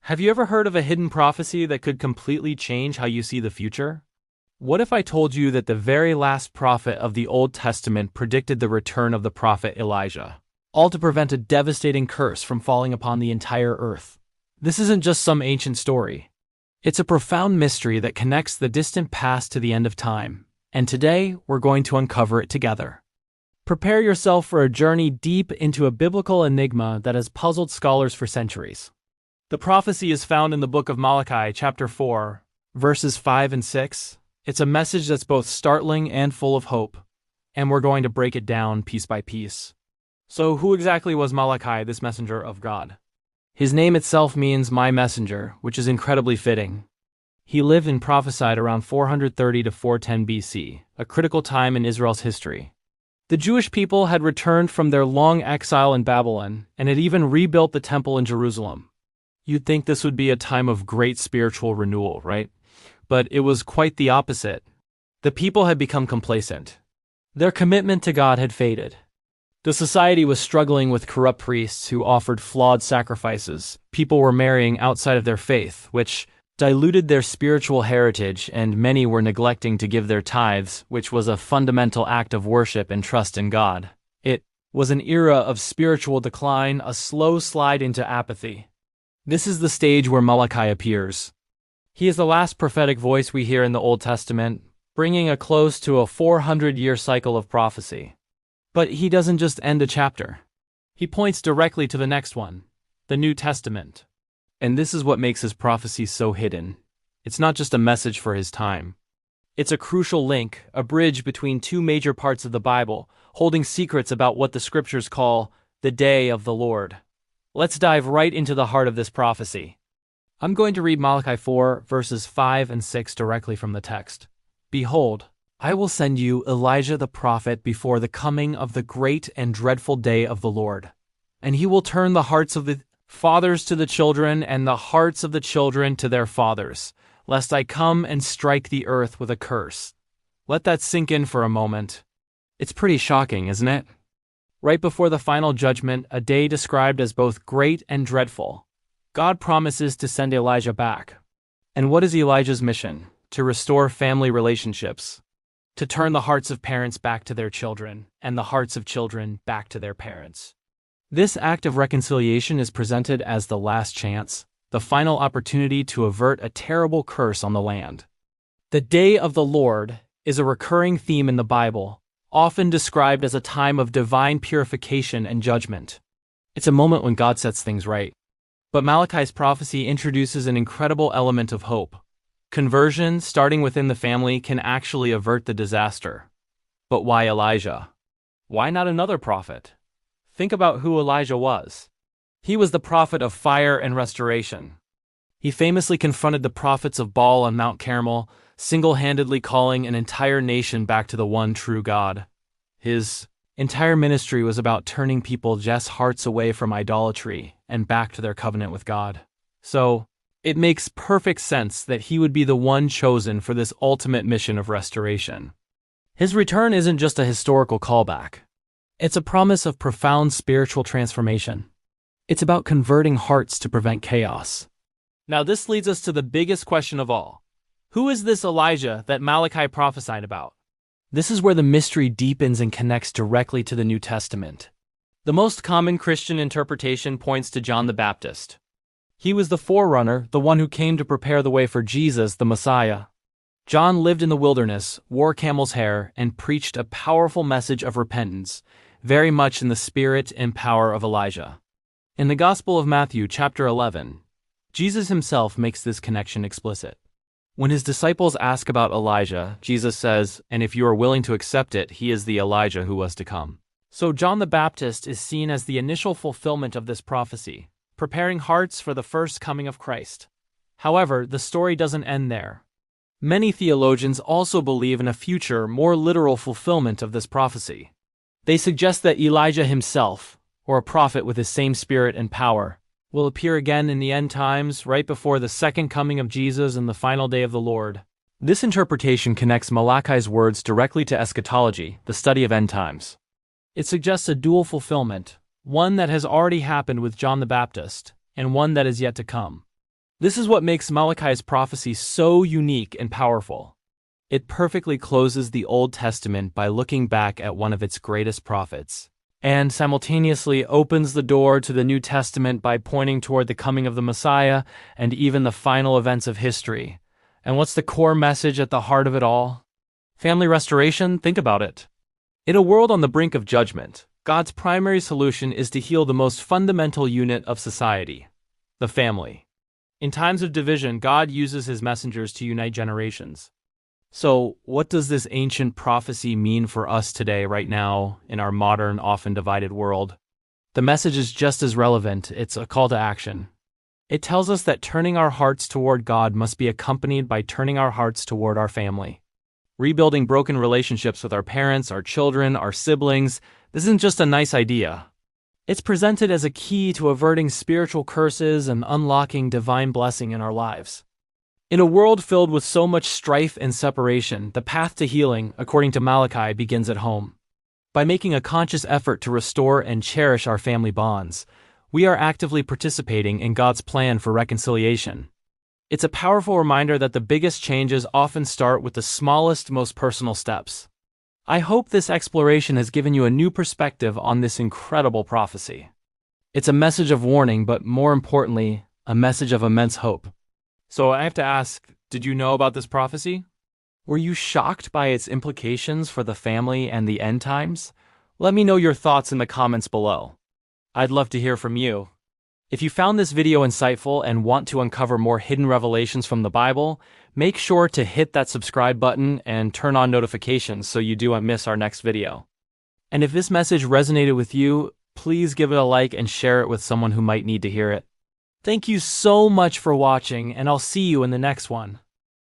Have you ever heard of a hidden prophecy that could completely change how you see the future? What if I told you that the very last prophet of the Old Testament predicted the return of the prophet Elijah, all to prevent a devastating curse from falling upon the entire earth? This isn't just some ancient story. It's a profound mystery that connects the distant past to the end of time, and today we're going to uncover it together. Prepare yourself for a journey deep into a biblical enigma that has puzzled scholars for centuries. The prophecy is found in the book of Malachi, chapter 4, verses 5 and 6. It's a message that's both startling and full of hope, and we're going to break it down piece by piece. So who exactly was Malachi, this messenger of God? His name itself means my messenger, which is incredibly fitting. He lived and prophesied around 430 to 410 BC, a critical time in Israel's history. The Jewish people had returned from their long exile in Babylon and had even rebuilt the temple in Jerusalem. You'd think this would be a time of great spiritual renewal, right? But it was quite the opposite. The people had become complacent. Their commitment to God had faded. The society was struggling with corrupt priests who offered flawed sacrifices. People were marrying outside of their faith, which diluted their spiritual heritage, and many were neglecting to give their tithes, which was a fundamental act of worship and trust in God. It was an era of spiritual decline, a slow slide into apathy. This is the stage where Malachi appears. He is the last prophetic voice we hear in the Old Testament, bringing a close to a 400-year cycle of prophecy. But he doesn't just end a chapter. He points directly to the next one, the New Testament. And this is what makes his prophecy so hidden. It's not just a message for his time. It's a crucial link, a bridge between two major parts of the Bible, holding secrets about what the scriptures call the day of the Lord. Let's dive right into the heart of this prophecy. I'm going to read Malachi 4, verses 5 and 6 directly from the text. Behold, I will send you Elijah the prophet before the coming of the great and dreadful day of the Lord. And he will turn the hearts of the fathers to the children and the hearts of the children to their fathers, lest I come and strike the earth with a curse. Let that sink in for a moment. It's pretty shocking, isn't it? Right before the final judgment, a day described as both great and dreadful, God promises to send Elijah back. And what is Elijah's mission? To restore family relationships, to turn the hearts of parents back to their children, and the hearts of children back to their parents. This act of reconciliation is presented as the last chance, the final opportunity to avert a terrible curse on the land. The day of the Lord is a recurring theme in the Bible, often described as a time of divine purification and judgment. It's a moment when God sets things right. But Malachi's prophecy introduces an incredible element of hope. Conversion, starting within the family, can actually avert the disaster. But why Elijah? Why not another prophet? Think about who Elijah was. He was the prophet of fire and restoration. He famously confronted the prophets of Baal on Mount Carmel, single-handedly calling an entire nation back to the one true God. His entire ministry was about turning people's hearts away from idolatry and back to their covenant with God. So, it makes perfect sense that he would be the one chosen for this ultimate mission of restoration. His return isn't just a historical callback. It's a promise of profound spiritual transformation. It's about converting hearts to prevent chaos. Now this leads us to the biggest question of all. Who is this Elijah that Malachi prophesied about? This is where the mystery deepens and connects directly to the New Testament. The most common Christian interpretation points to John the Baptist. He was the forerunner, the one who came to prepare the way for Jesus, the Messiah. John lived in the wilderness, wore camel's hair, and preached a powerful message of repentance, very much in the spirit and power of Elijah. In the Gospel of Matthew, chapter 11, Jesus himself makes this connection explicit. When his disciples ask about Elijah, Jesus says, "And if you are willing to accept it, he is the Elijah who was to come." So John the Baptist is seen as the initial fulfillment of this prophecy, preparing hearts for the first coming of Christ. However, the story doesn't end there. Many theologians also believe in a future, more literal fulfillment of this prophecy. They suggest that Elijah himself, or a prophet with his same spirit and power, will appear again in the end times, right before the second coming of Jesus and the final day of the Lord. This interpretation connects Malachi's words directly to eschatology, the study of end times. It suggests a dual fulfillment, one that has already happened with John the Baptist, and one that is yet to come. This is what makes Malachi's prophecy so unique and powerful. It perfectly closes the Old Testament by looking back at one of its greatest prophets, and simultaneously opens the door to the New Testament by pointing toward the coming of the Messiah and even the final events of history. And what's the core message at the heart of it all? Family restoration? Think about it. In a world on the brink of judgment, God's primary solution is to heal the most fundamental unit of society, the family. In times of division, God uses his messengers to unite generations. So, what does this ancient prophecy mean for us today, right now, in our modern, often divided world? The message is just as relevant. It's a call to action. It tells us that turning our hearts toward God must be accompanied by turning our hearts toward our family. Rebuilding broken relationships with our parents, our children, our siblings, this isn't just a nice idea. It's presented as a key to averting spiritual curses and unlocking divine blessing in our lives. In a world filled with so much strife and separation, the path to healing, according to Malachi, begins at home. By making a conscious effort to restore and cherish our family bonds, we are actively participating in God's plan for reconciliation. It's a powerful reminder that the biggest changes often start with the smallest, most personal steps. I hope this exploration has given you a new perspective on this incredible prophecy. It's a message of warning, but more importantly, a message of immense hope. So I have to ask, did you know about this prophecy? Were you shocked by its implications for the family and the end times? Let me know your thoughts in the comments below. I'd love to hear from you. If you found this video insightful and want to uncover more hidden revelations from the Bible, make sure to hit that subscribe button and turn on notifications so you don't miss our next video. And if this message resonated with you, please give it a like and share it with someone who might need to hear it. Thank you so much for watching, and I'll see you in the next one.